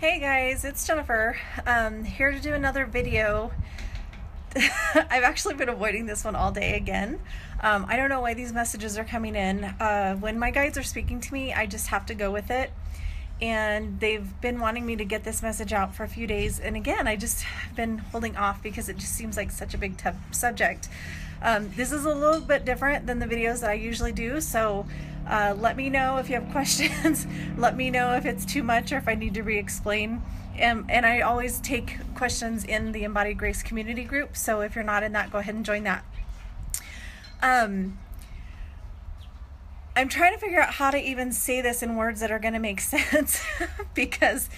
Hey guys, it's Jennifer. Here to do another video. I've actually been avoiding this one all day again. I don't know why these messages are coming in. When my guides are speaking to me, I just have to go with it. And they've been wanting me to get this message out for a few days. And again, I just have been holding off because it just seems like such a big subject. This is a little bit different than the videos that I usually do. So let me know if you have questions. Let me know if it's too much or if I need to re-explain. And I always take questions in the Embodied Grace community group. So if you're not in that, go ahead and join that. I'm trying to figure out how to even say this in words that are going to make sense because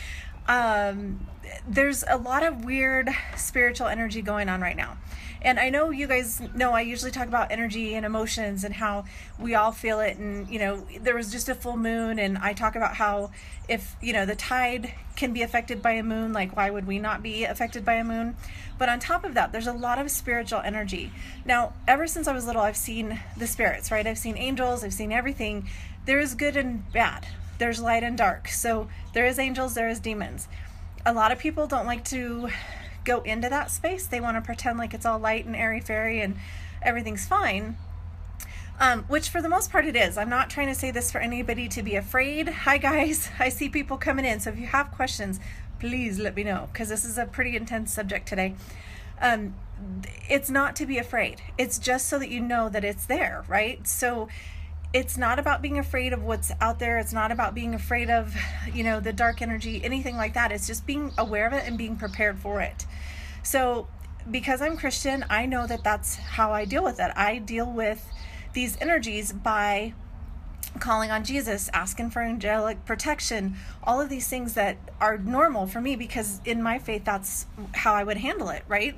there's a lot of weird spiritual energy going on right now. And I know you guys know I usually talk about energy and emotions and how we all feel it. And, you know, there was just a full moon and I talk about how if, you know, the tide can be affected by a moon, like why would we not be affected by a moon? But on top of that, there's a lot of spiritual energy. Now, ever since I was little, I've seen the spirits, right? I've seen angels, I've seen everything. There is good and bad. There's light and dark. So there is angels, there is demons. A lot of people don't like to go into that space. They want to pretend like it's all light and airy-fairy and everything's fine, which for the most part it is. I'm not trying to say this for anybody to be afraid. Hi guys, I see people coming in, so if you have questions, please let me know because this is a pretty intense subject today. It's not to be afraid. It's just so that you know that it's there, right? So it's not about being afraid of what's out there. It's not about being afraid of, you know, the dark energy, anything like that. It's just being aware of it and being prepared for it. So because I'm Christian, I know that that's how I deal with it. I deal with these energies by calling on Jesus, asking for angelic protection, all of these things that are normal for me because in my faith, that's how I would handle it, right?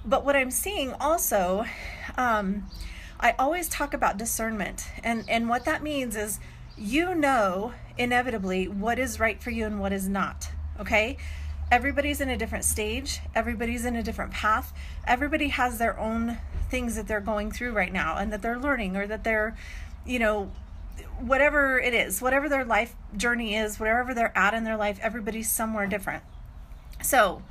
But what I'm seeing also, I always talk about discernment, and what that means is you know inevitably what is right for you and what is not, okay? Everybody's in a different stage. Everybody's in a different path. Everybody has their own things that they're going through right now and that they're learning or that they're, you know, whatever it is, whatever their life journey is, wherever they're at in their life, everybody's somewhere different. So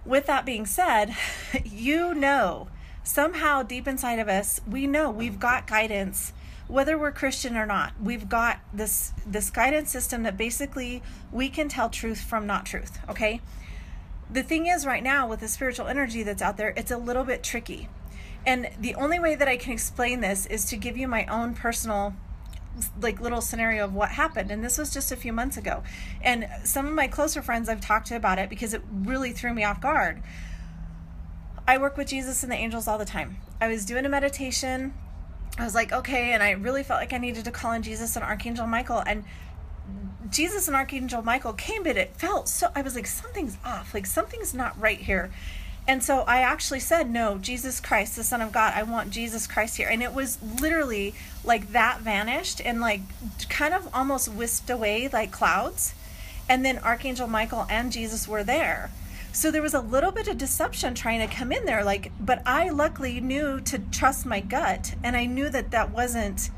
with that being said, you know, somehow deep inside of us, we know we've got guidance, whether we're Christian or not. We've got this guidance system that basically we can tell truth from not truth, okay? The thing is right now with the spiritual energy that's out there, it's a little bit tricky. And the only way that I can explain this is to give you my own personal like little scenario of what happened. And this was just a few months ago. And some of my closer friends I've talked to about it because it really threw me off guard. I work with Jesus and the angels all the time. I was doing a meditation. I was like, okay, and I really felt like I needed to call on Jesus and Archangel Michael. And Jesus and Archangel Michael came, but it felt so, I was like, something's off, like something's not right here. And so I actually said, no, Jesus Christ, the Son of God, I want Jesus Christ here. And it was literally like that vanished and like kind of almost whisked away like clouds. And then Archangel Michael and Jesus were there. So there was a little bit of deception trying to come in there, like, but I luckily knew to trust my gut, and I knew that that wasn't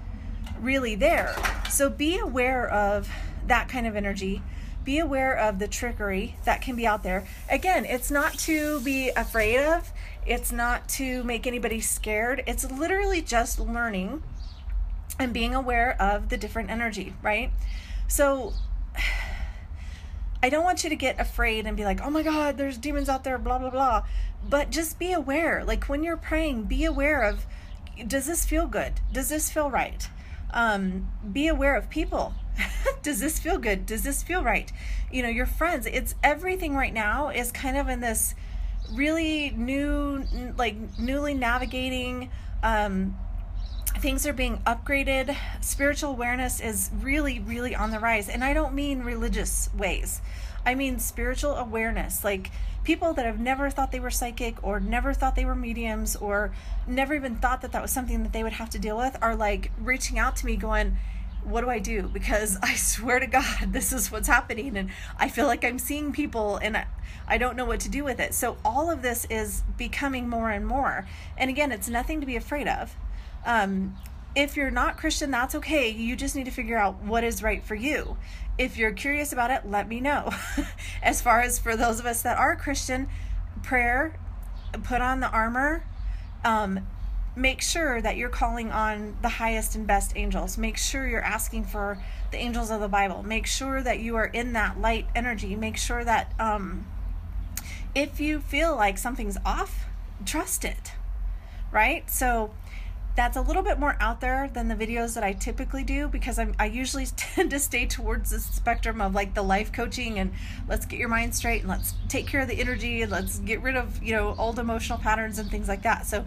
really there. So be aware of that kind of energy. Be aware of the trickery that can be out there. Again, it's not to be afraid of. It's not to make anybody scared. It's literally just learning and being aware of the different energy, right? So I don't want you to get afraid and be like, oh my God, there's demons out there, blah, blah, blah. But just be aware. Like when you're praying, be aware of, does this feel good? Does this feel right? Be aware of people. Does this feel good? Does this feel right? You know, your friends, it's everything right now is kind of in this really new, like newly navigating, things are being upgraded. Spiritual awareness is really, really on the rise. And I don't mean religious ways. I mean spiritual awareness, like people that have never thought they were psychic or never thought they were mediums or never even thought that that was something that they would have to deal with are like reaching out to me going, what do I do? Because I swear to God, this is what's happening. And I feel like I'm seeing people and I don't know what to do with it. So all of this is becoming more and more. And again, it's nothing to be afraid of. If you're not Christian, that's okay. You just need to figure out what is right for you. If you're curious about it, let me know. As far as for those of us that are Christian, prayer, put on the armor, make sure that you're calling on the highest and best angels. Make sure you're asking for the angels of the Bible. Make sure that you are in that light energy. Make sure that if you feel like something's off, trust it, right? So that's a little bit more out there than the videos that I typically do, because I usually tend to stay towards the spectrum of like the life coaching and let's get your mind straight and let's take care of the energy and let's get rid of, old emotional patterns and things like that. So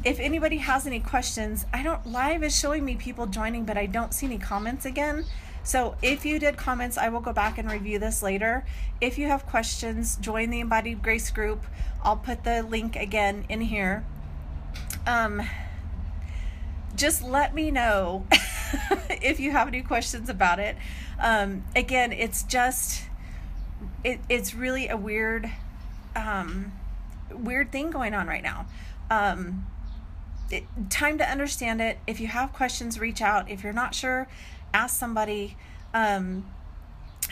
if anybody has any questions, live is showing me people joining, but I don't see any comments again. So if you did comments, I will go back and review this later. If you have questions, join the Embodied Grace group. I'll put the link again in here. Just let me know if you have any questions about it. Again, it's just, it's really a weird thing going on right now. Time to understand it. If you have questions, reach out. If you're not sure, ask somebody.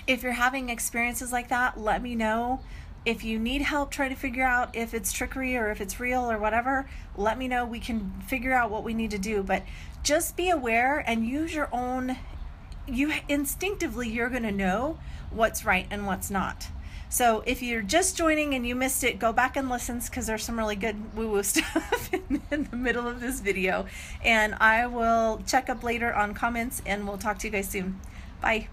If you're having experiences like that, let me know. If you need help trying to figure out if it's trickery or if it's real or whatever, let me know. We can figure out what we need to do. But just be aware and use your own, instinctively, you're going to know what's right and what's not. So if you're just joining and you missed it, go back and listen, because there's some really good woo-woo stuff in the middle of this video. And I will check up later on comments, and we'll talk to you guys soon. Bye.